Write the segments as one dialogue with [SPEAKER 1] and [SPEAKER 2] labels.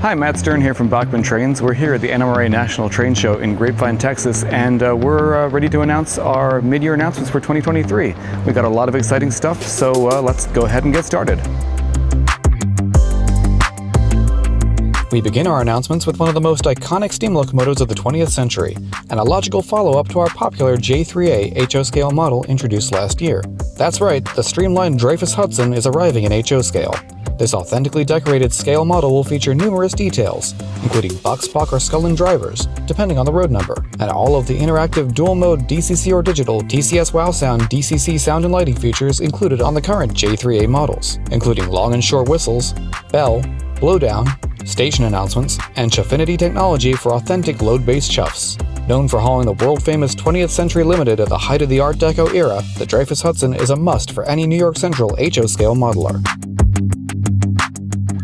[SPEAKER 1] Hi, Matt Stern here from Bachmann Trains. We're here at the NMRA National Train Show in Grapevine, Texas, and we're ready to announce our mid-year announcements for 2023. We've got a lot of exciting stuff, so let's go ahead and get started. We begin our announcements with one of the most iconic steam locomotives of the 20th century, and a logical follow-up to our popular J3A HO scale model introduced last year. That's right, the streamlined Dreyfus Hudson is arriving in HO scale. This authentically decorated scale model will feature numerous details, including box, spock, or sculling drivers, depending on the road number, and all of the interactive dual-mode DCC or digital TCS Wow Sound DCC sound and lighting features included on the current J3A models, including long and short whistles, bell, blowdown, station announcements, and Chuffinity technology for authentic load-based chuffs. Known for hauling the world-famous 20th Century Limited at the height of the Art Deco era, the Dreyfus Hudson is a must for any New York Central HO scale modeler.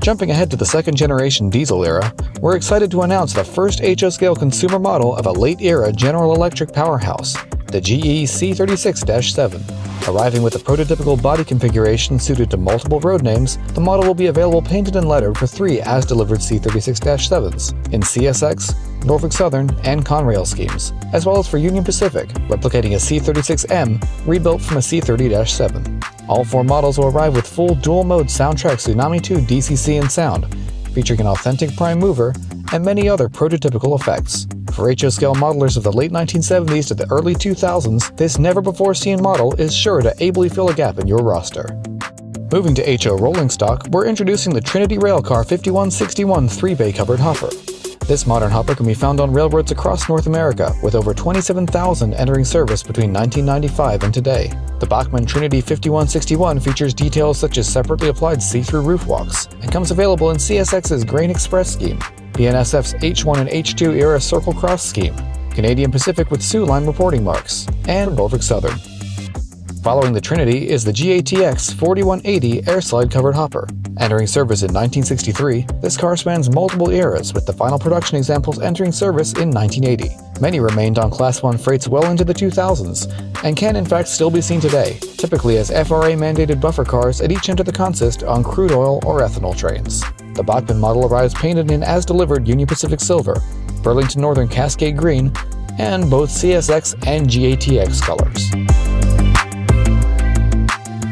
[SPEAKER 1] Jumping ahead to the second-generation diesel era, we're excited to announce the first HO scale consumer model of a late-era General Electric powerhouse, the GE C36-7. Arriving with a prototypical body configuration suited to multiple road names, the model will be available painted and lettered for 3 as-delivered C36-7s in CSX, Norfolk Southern, and Conrail schemes, as well as for Union Pacific, replicating a C36M rebuilt from a C30-7. All 4 models will arrive with full dual-mode soundtrack Tsunami 2 DCC and sound, featuring an authentic prime mover and many other prototypical effects. For HO scale modelers of the late 1970s to the early 2000s, this never-before-seen model is sure to ably fill a gap in your roster. Moving to HO rolling stock, we're introducing the Trinity Railcar 5161 3-bay covered hopper. This modern hopper can be found on railroads across North America, with over 27,000 entering service between 1995 and today. The Bachmann Trinity 5161 features details such as separately applied see-through roof walks, and comes available in CSX's Grain Express scheme, BNSF's H1 and H2 era Circle Cross scheme, Canadian Pacific with Soo Line reporting marks, and Norfolk Southern. Following the Trinity is the GATX 4180 airslide covered hopper. Entering service in 1963, this car spans multiple eras, with the final production examples entering service in 1980. Many remained on Class 1 freights well into the 2000s, and can in fact still be seen today, typically as FRA-mandated buffer cars at each end of the consist on crude oil or ethanol trains. The Bachmann model arrives painted in as-delivered Union Pacific Silver, Burlington Northern Cascade Green, and both CSX and GATX colors.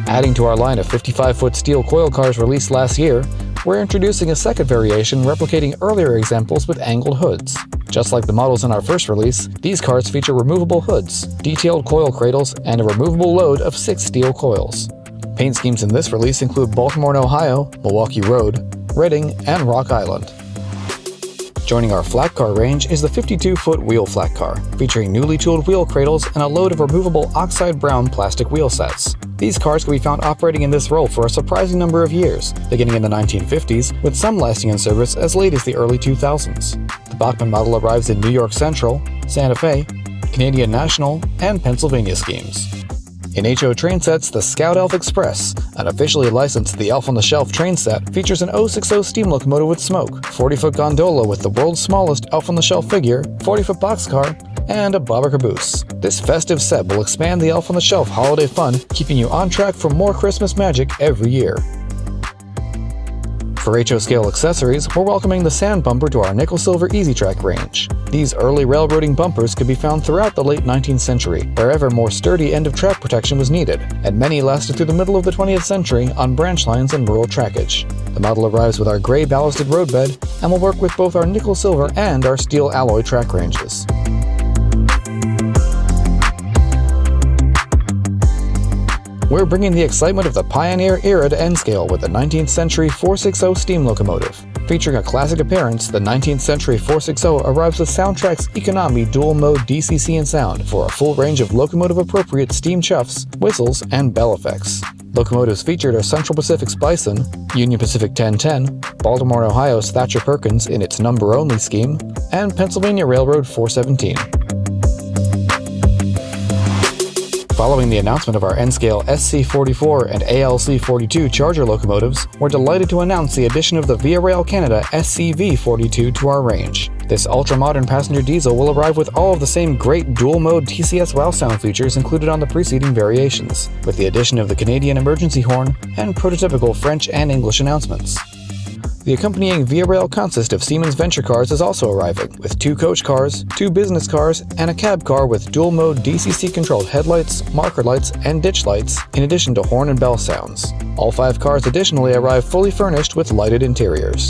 [SPEAKER 1] Adding to our line of 55-foot steel coil cars released last year, we're introducing a second variation replicating earlier examples with angled hoods. Just like the models in our first release, these cars feature removable hoods, detailed coil cradles, and a removable load of 6 steel coils. Paint schemes in this release include Baltimore and Ohio, Milwaukee Road, Reading, and Rock Island. Joining our flat car range is the 52-foot wheel flat car, featuring newly tooled wheel cradles and a load of removable oxide brown plastic wheel sets. These cars can be found operating in this role for a surprising number of years, beginning in the 1950s, with some lasting in service as late as the early 2000s. The Bachmann model arrives in New York Central, Santa Fe, Canadian National, and Pennsylvania schemes. In HO train sets, the Scout Elf Express, an officially licensed The Elf on the Shelf train set, features an 060 steam locomotive with smoke, 40-foot gondola with the world's smallest Elf on the Shelf figure, 40-foot boxcar, and a bobber caboose. This festive set will expand the Elf on the Shelf holiday fun, keeping you on track for more Christmas magic every year. For HO scale accessories, we're welcoming the sand bumper to our nickel silver Easy Track range. These early railroading bumpers could be found throughout the late 19th century, wherever more sturdy end-of-track protection was needed, and many lasted through the middle of the 20th century on branch lines and rural trackage. The model arrives with our gray ballasted roadbed and will work with both our nickel silver and our steel alloy track ranges. We're bringing the excitement of the Pioneer era to N-scale with the 19th century 460 steam locomotive. Featuring a classic appearance, the 19th century 460 arrives with Soundtrack's Economy dual-mode DCC and sound for a full range of locomotive-appropriate steam chuffs, whistles, and bell effects. Locomotives featured are Central Pacific's Bison, Union Pacific 1010, Baltimore and Ohio's Thatcher Perkins in its number-only scheme, and Pennsylvania Railroad 417. Following the announcement of our N-scale SC44 and ALC42 Charger locomotives, we're delighted to announce the addition of the Via Rail Canada SCV42 to our range. This ultra-modern passenger diesel will arrive with all of the same great dual-mode TCS Wow Sound features included on the preceding variations, with the addition of the Canadian emergency horn and prototypical French and English announcements. The accompanying Via Rail consist of Siemens Venture cars is also arriving, with 2 coach cars, 2 business cars, and a cab car with dual-mode DCC-controlled headlights, marker lights, and ditch lights, in addition to horn and bell sounds. All 5 cars additionally arrive fully furnished with lighted interiors.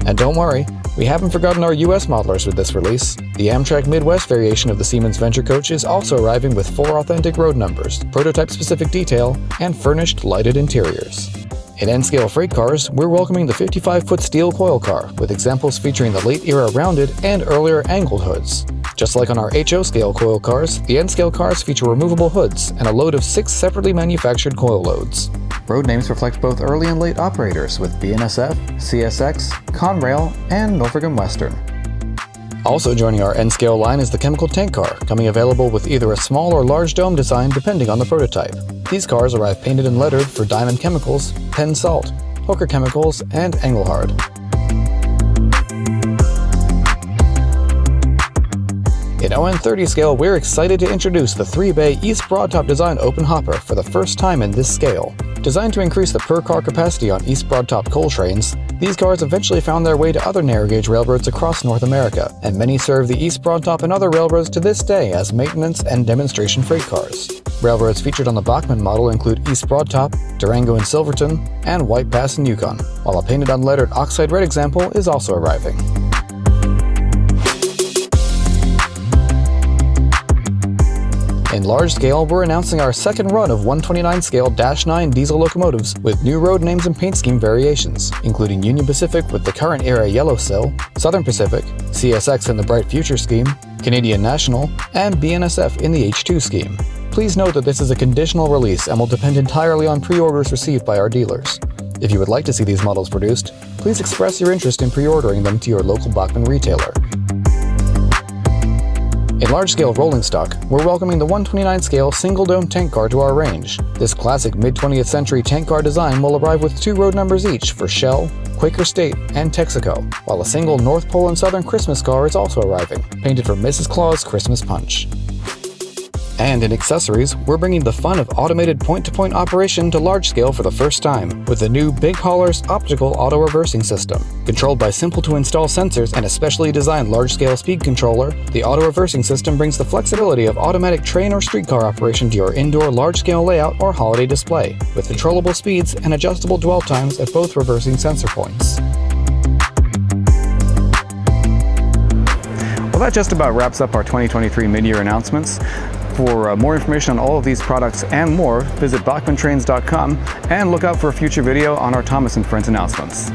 [SPEAKER 1] And don't worry, we haven't forgotten our US modelers with this release. The Amtrak Midwest variation of the Siemens Venture coach is also arriving with 4 authentic road numbers, prototype-specific detail, and furnished lighted interiors. In N-scale freight cars, we're welcoming the 55-foot steel coil car, with examples featuring the late-era rounded and earlier angled hoods. Just like on our HO-scale coil cars, the N-scale cars feature removable hoods and a load of 6 separately manufactured coil loads. Road names reflect both early and late operators with BNSF, CSX, Conrail, and Norfolk & Western. Also joining our N-scale line is the chemical tank car, coming available with either a small or large dome design depending on the prototype. These cars arrive painted and lettered for Diamond Chemicals, Penn Salt, Hooker Chemicals, and Engelhard. In ON30 scale, we're excited to introduce the 3-bay East Broadtop design open hopper for the first time in this scale. Designed to increase the per-car capacity on East Broadtop coal trains, these cars eventually found their way to other narrow-gauge railroads across North America, and many serve the East Broadtop and other railroads to this day as maintenance and demonstration freight cars. Railroads featured on the Bachmann model include East Broadtop, Durango and Silverton, and White Pass and Yukon, while a painted unlettered oxide red example is also arriving. In large scale, we're announcing our second run of 129 scale -9 diesel locomotives with new road names and paint scheme variations, including Union Pacific with the current era yellow sill, Southern Pacific, CSX in the Bright Future scheme, Canadian National, and BNSF in the H2 scheme. Please note that this is a conditional release and will depend entirely on pre-orders received by our dealers. If you would like to see these models produced, please express your interest in pre-ordering them to your local Bachmann retailer. In large-scale rolling stock, we're welcoming the 129-scale single-dome tank car to our range. This classic mid-20th century tank car design will arrive with 2 road numbers each for Shell, Quaker State, and Texaco, while a single North Pole and Southern Christmas car is also arriving, painted for Mrs. Claus Christmas Punch. And in accessories, we're bringing the fun of automated point-to-point operation to large scale for the first time, with the new Big Hauler's optical auto-reversing system. Controlled by simple-to-install sensors and a specially designed large-scale speed controller, the auto-reversing system brings the flexibility of automatic train or streetcar operation to your indoor large-scale layout or holiday display, with controllable speeds and adjustable dwell times at both reversing sensor points. Well, that just about wraps up our 2023 mid-year announcements. For more information on all of these products and more, visit BachmannTrains.com and look out for a future video on our Thomas & Friends announcements.